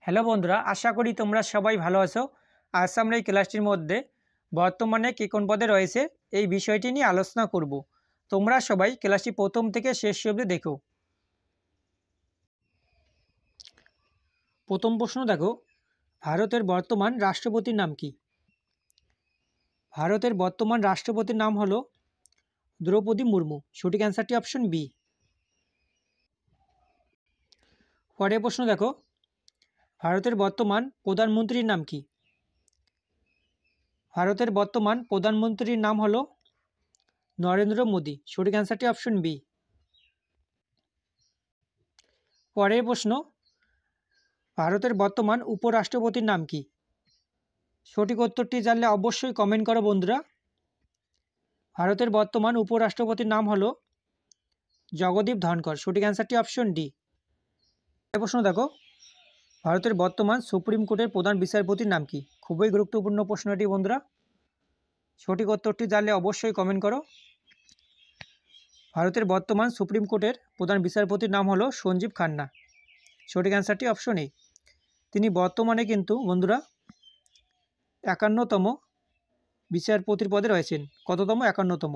Hello বন্ধুরা, আশা করি তোমরা সবাই ভালো আছো। আজ আমরা এই ক্লাসটির মধ্যে বর্তমানে কে কোন পদে রয়েছে এই বিষয়টি নিয়ে আলোচনা করব। তোমরা সবাই ক্লাসটি প্রথম থেকে শেষ অবধি দেখো। প্রথম প্রশ্ন দেখো, ভারতের বর্তমান রাষ্ট্রপতির নাম কি? ভারতের বর্তমান রাষ্ট্রপতির নাম হলো দ্রৌপদী মুর্মু। সঠিক অ্যান্সারটি অপশন বি। পরের প্রশ্ন দেখো, ভারতের বর্তমান প্রধানমন্ত্রীর নাম কি? ভারতের বর্তমান প্রধানমন্ত্রীর নাম হলো নরেন্দ্র মোদী। সঠিক অ্যান্সারটি অপশন বি। পরের প্রশ্ন, ভারতের বর্তমান উপরাষ্ট্রপতির নাম কি? সঠিক উত্তরটি জানলে অবশ্যই কমেন্ট করো বন্ধুরা। ভারতের বর্তমান উপরাষ্ট্রপতির নাম হলো জগদীপ ধনখড়। সঠিক অ্যান্সারটি অপশন ডি। প্রশ্ন দেখো, ভারতের বর্তমান সুপ্রিম কোর্টের প্রধান বিচারপতির নাম কি? খুবই গুরুত্বপূর্ণ প্রশ্ন এটি বন্ধুরা। সঠিক উত্তরটি জানলে অবশ্যই কমেন্ট করো। ভারতের বর্তমান সুপ্রিম কোর্টের প্রধান বিচারপতির নাম হলো সঞ্জীব খান্না। সঠিক অ্যান্সারটি অপশন এ। তিনি বর্তমানে কিন্তু বন্ধুরা 51তম বিচারপতির পদে রয়েছেন। কততম? 51তম।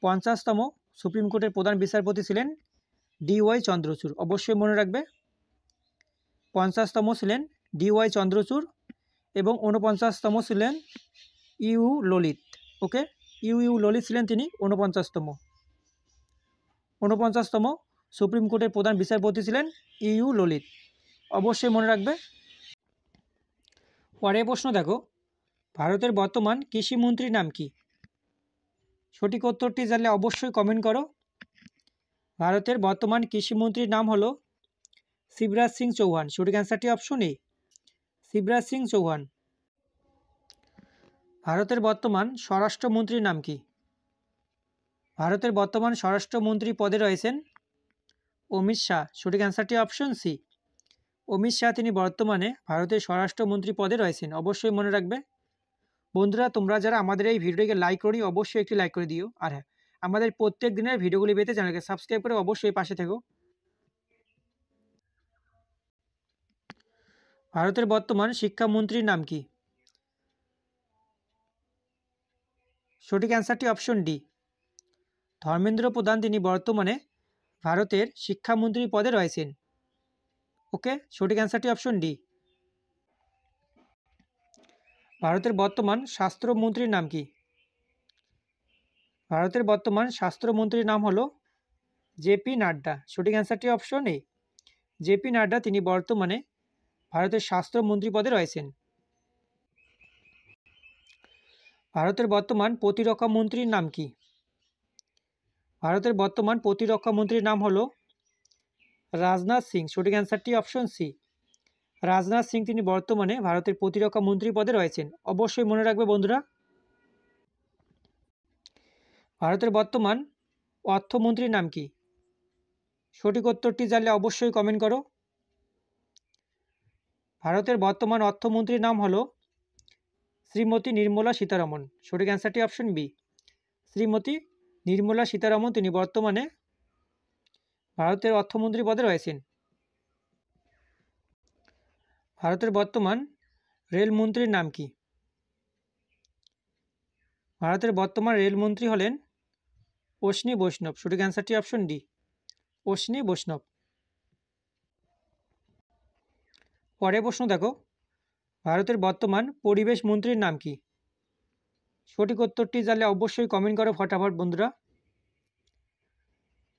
50তম সুপ্রিম কোর্টের প্রধান বিচারপতি ছিলেন DY চন্দ্রচূড়। অবশ্যই মনে রাখবে, 50তম ছিলেন DY চন্দ্রচূড় এবং 49তম ছিলেন U Lalit. Okay, U Lalit ছিলেন তিনি 49তম। 49তম সুপ্রিম কোর্টের প্রধান বিচারপতি ছিলেন ইউ ললিত। অবশ্যই মনে রাখবে। পরের প্রশ্ন দেখো, ভারতের বর্তমান কৃষিমন্ত্রীর নাম কি? সঠিক উত্তরটি জানলে অবশ্যই কমেন্ট করো। ভারতের বর্তমান কৃষিমন্ত্রীর নাম হলো শিবরাজ সিং চৌহান। সঠিক অ্যান্সারটি অপশন এ, শিবরাজ সিং চৌহান। ভারতের বর্তমান স্বরাষ্ট্রমন্ত্রীর নাম কি? ভারতের বর্তমান স্বরাষ্ট্রমন্ত্রী পদে রয়েছেন অমিত শাহ। সঠিক অ্যান্সারটি অপশন সি, অমিত শাহ তিনি বর্তমানে ভারতের স্বরাষ্ট্রমন্ত্রী পদে রয়েছেন। অবশ্যই মনে রাখবে বন্ধুরা। তোমরা যারা আমাদের এই ভিডিওটিকে লাইক করি অবশ্যই একটি লাইক করে দিও। আর হ্যাঁ, আমাদের প্রত্যেক দিনের ভিডিওগুলি পেতে চ্যানেলকে সাবস্ক্রাইব করে অবশ্যই পাশে থেকো। ভারতের বর্তমান শিক্ষামন্ত্রীর নাম কি? সঠিক অ্যান্সারটি অপশন ডি, ধর্মেন্দ্র প্রধান তিনি বর্তমানে ভারতের শিক্ষামন্ত্রী পদে রয়েছেন। ওকে, সঠিক অ্যান্সারটি অপশন ডি। ভারতের বর্তমান স্বাস্থ্যমন্ত্রীর নাম কি? ভারতের বর্তমান স্বাস্থ্যমন্ত্রীর নাম হলো জেপি নাড্ডা। সঠিক অ্যান্সারটি অপশন এ, জেপি নাড্ডা তিনি বর্তমানে ভারতের স্বাস্থ্যমন্ত্রী পদে রয়েছেন। ভারতের বর্তমান প্রতিরক্ষা মন্ত্রীর নাম কি? ভারতের বর্তমান প্রতিরক্ষা মন্ত্রীর নাম হলো রাজনাথ সিং। সঠিক অ্যান্সারটি অপশন সি, রাজনাথ সিং তিনি বর্তমানে ভারতের প্রতিরক্ষা মন্ত্রী পদে রয়েছেন। অবশ্যই মনে রাখবে বন্ধুরা। ভারতের বর্তমান অর্থমন্ত্রীর নাম কি? সঠিক উত্তরটি জানলে অবশ্যই কমেন্ট করো। ভারতের বর্তমান অর্থমন্ত্রীর নাম হলো শ্রীমতী নির্মলা সীতারমন। সঠিক অ্যান্সারটি অপশন বি, শ্রীমতী নির্মলা সীতারমন তিনি বর্তমানে ভারতের অর্থমন্ত্রী পদে রয়েছেন। ভারতের বর্তমান রেলমন্ত্রীর নাম কি? ভারতের বর্তমান রেলমন্ত্রী হলেন অশ্বিনী বৈষ্ণব। সঠিক অ্যান্সারটি অপশন ডি, অশ্বিনী বৈষ্ণব। পরের প্রশ্ন দেখো, ভারতের বর্তমান পরিবেশ মন্ত্রীর নাম কি? সঠিক উত্তরটি জানলে অবশ্যই কমেন্ট করো ফটাফট বন্ধুরা।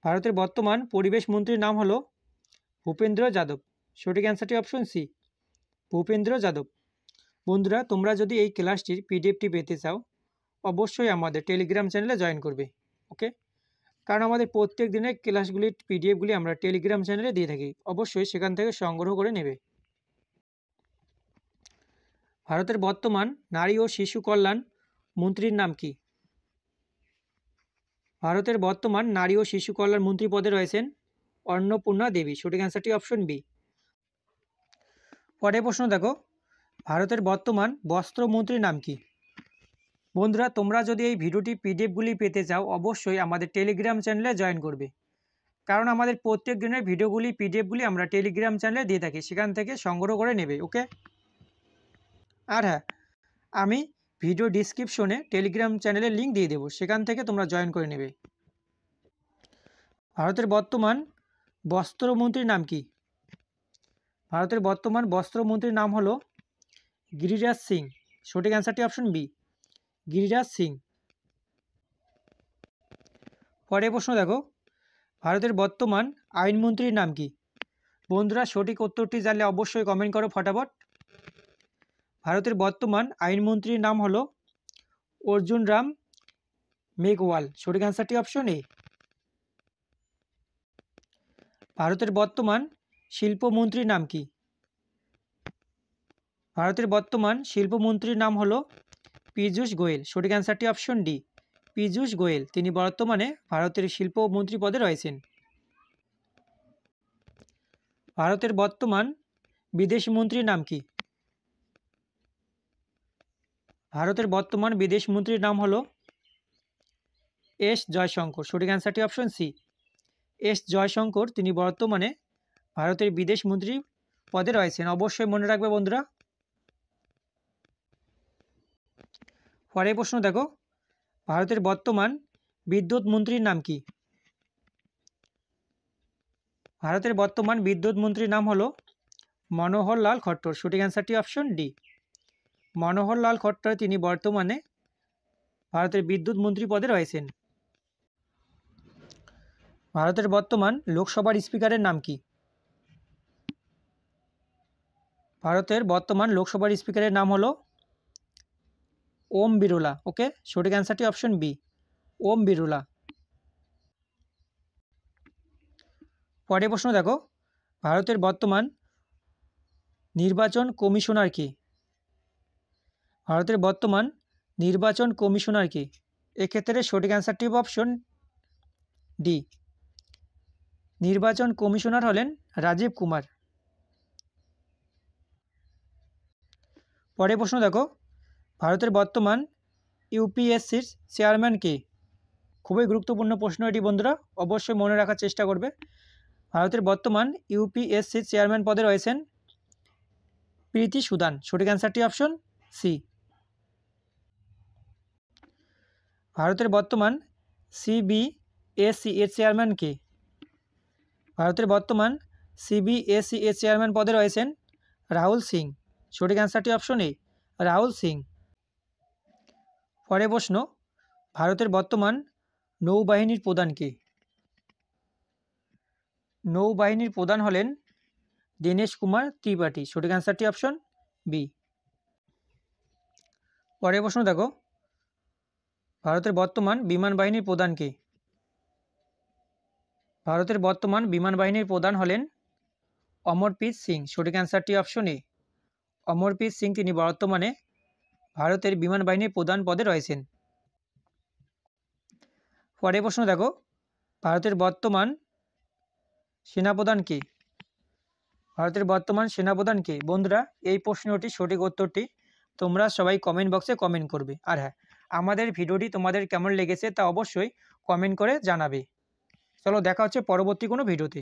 ভারতের বর্তমান পরিবেশ মন্ত্রীর নাম হলো ভূপেন্দ্র যাদব। সঠিক অ্যান্সারটি অপশন সি, ভূপেন্দ্র যাদব। বন্ধুরা, তোমরা যদি এই ক্লাসটির পিডিএফটি পেতে চাও অবশ্যই আমাদের টেলিগ্রাম চ্যানেলে জয়েন করবে। ওকে, কারণ আমাদের প্রত্যেক দিনের ক্লাসগুলির পিডিএফগুলি আমরা টেলিগ্রাম চ্যানেলে দিয়ে থাকি। অবশ্যই সেখান থেকে সংগ্রহ করে নেবে। ভারতের বর্তমান নারী ও শিশু কল্যাণ মন্ত্রীর নাম কি? ভারতের বর্তমান নারী ও শিশু কল্যাণ মন্ত্রী পদে রয়েছেন অন্নপূর্ণা দেবী। সঠিক অ্যান্সারটি অপশন বি। পরের প্রশ্ন দেখো, ভারতের বর্তমান বস্ত্রমন্ত্রীর নাম কি? বন্ধুরা, তোমরা যদি এই ভিডিওটি পিডিএফগুলি পেতে চাও অবশ্যই আমাদের টেলিগ্রাম চ্যানেলে জয়েন করবে, কারণ আমাদের প্রত্যেক দিনের ভিডিওগুলি পিডিএফগুলি আমরা টেলিগ্রাম চ্যানেলে দিয়ে থাকি, সেখান থেকে সংগ্রহ করে নেবে। ওকে। আর হ্যাঁ, আমি ভিডিও ডিসক্রিপশনে টেলিগ্রাম চ্যানেলের লিঙ্ক দিয়ে দেবো, সেখান থেকে তোমরা জয়েন করে নেবে। ভারতের বর্তমান বস্ত্রমন্ত্রীর নাম কি? ভারতের বর্তমান বস্ত্রমন্ত্রীর নাম হলো গিরিরাজ সিং। সঠিক অ্যান্সারটি অপশন বি, গিরিরাজ সিং। পরের প্রশ্ন দেখো, ভারতের বর্তমান আইনমন্ত্রীর নাম কি? বন্ধুরা সঠিক উত্তরটি জানলে অবশ্যই কমেন্ট করো ফটাফট। ভারতের বর্তমান আইনমন্ত্রীর নাম হলো অর্জুন রাম মেঘওয়াল। সঠিক অ্যান্সারটি অপশন এ। ভারতের বর্তমান শিল্পমন্ত্রীর নাম কি? ভারতের বর্তমান শিল্পমন্ত্রীর নাম হলো পীযূষ গোয়েল। সঠিক অ্যান্সারটি অপশন ডি, পীযূষ গোয়েল। তিনি বর্তমানে ভারতের শিল্পমন্ত্রী পদে রয়েছেন। ভারতের বর্তমান বিদেশমন্ত্রীর নাম কি? ভারতের বর্তমান বিদেশমন্ত্রীর নাম হলো এস জয়শঙ্কর। সঠিক অ্যান্সারটি অপশন সি, এস জয়শঙ্কর। তিনি বর্তমানে ভারতের বিদেশমন্ত্রী পদে রয়েছেন। অবশ্যই মনে রাখবে বন্ধুরা। পরের প্রশ্ন দেখো, ভারতের বর্তমান বিদ্যুৎ মন্ত্রীর নাম কি? ভারতের বর্তমান বিদ্যুৎ মন্ত্রীর নাম হলো মনোহর লাল খট্টর। সঠিক অ্যান্সারটি অপশন ডি, মনোহর লাল খট্টর। তিনি বর্তমানে ভারতের বিদ্যুৎ মন্ত্রী পদে রয়েছেন। ভারতের বর্তমান লোকসভার স্পিকারের নাম কি? ভারতের বর্তমান লোকসভার স্পিকারের নাম হলো ওম বিরলা। ওকে, সঠিক অ্যান্সারটি অপশন বি, ওম বিরলা। পরের প্রশ্ন দেখো, ভারতের বর্তমান নির্বাচন কমিশনার কি? ভারতের বর্তমান নির্বাচন কমিশনার কি? এক্ষেত্রে সঠিক অ্যান্সারটি অপশন ডি, নির্বাচন কমিশনার হলেন রাজীব কুমার। পরের প্রশ্ন দেখো, ভারতের বর্তমান ইউপিএসসির চেয়ারম্যান কে? খুবই গুরুত্বপূর্ণ প্রশ্ন এটি বন্ধুরা, অবশ্যই মনে রাখার চেষ্টা করবে। ভারতের বর্তমান ইউপিএসসির চেয়ারম্যান পদে রয়েছেন প্রীতি সুদান। সঠিক অ্যান্সারটি অপশন সি। ভারতের বর্তমান সিবিএসই এর চেয়ারম্যান কে? ভারতের বর্তমান সিবিএসই এর চেয়ারম্যান পদে রয়েছেন রাহুল সিং। সঠিক অ্যান্সারটি অপশন এ, রাহুল সিং। পরের প্রশ্ন, ভারতের বর্তমান নৌবাহিনীর প্রধান কে? নৌবাহিনীর প্রধান হলেন দীনেশ কুমার ত্রিপাঠী। সঠিক অ্যান্সারটি অপশন বি। পরের প্রশ্ন দেখো, ভারতের বর্তমান বিমান বাহিনীর প্রধান কে? ভারতের বর্তমান বিমান বাহিনীর প্রধান হলেন অমরপ্রীত সিং। সঠিক অ্যান্সারটি অপশন এ, অমরপ্রীত সিং। তিনি বর্তমানে ভারতের বিমান বাহিনীর প্রধান পদে রয়েছেন। পরের প্রশ্ন দেখো, ভারতের বর্তমান সেনাপ্রধান কে? ভারতের বর্তমান সেনাপ্রধান কে? বন্ধুরা এই প্রশ্নটি সঠিক উত্তরটি তোমরা সবাই কমেন্ট বক্সে কমেন্ট করবে। আর হ্যাঁ, আমাদের ভিডিওটি তোমাদের কেমন লেগেছে তা অবশ্যই কমেন্ট করে জানাবে। চলো দেখা হচ্ছে পরবর্তী কোনো ভিডিওতে।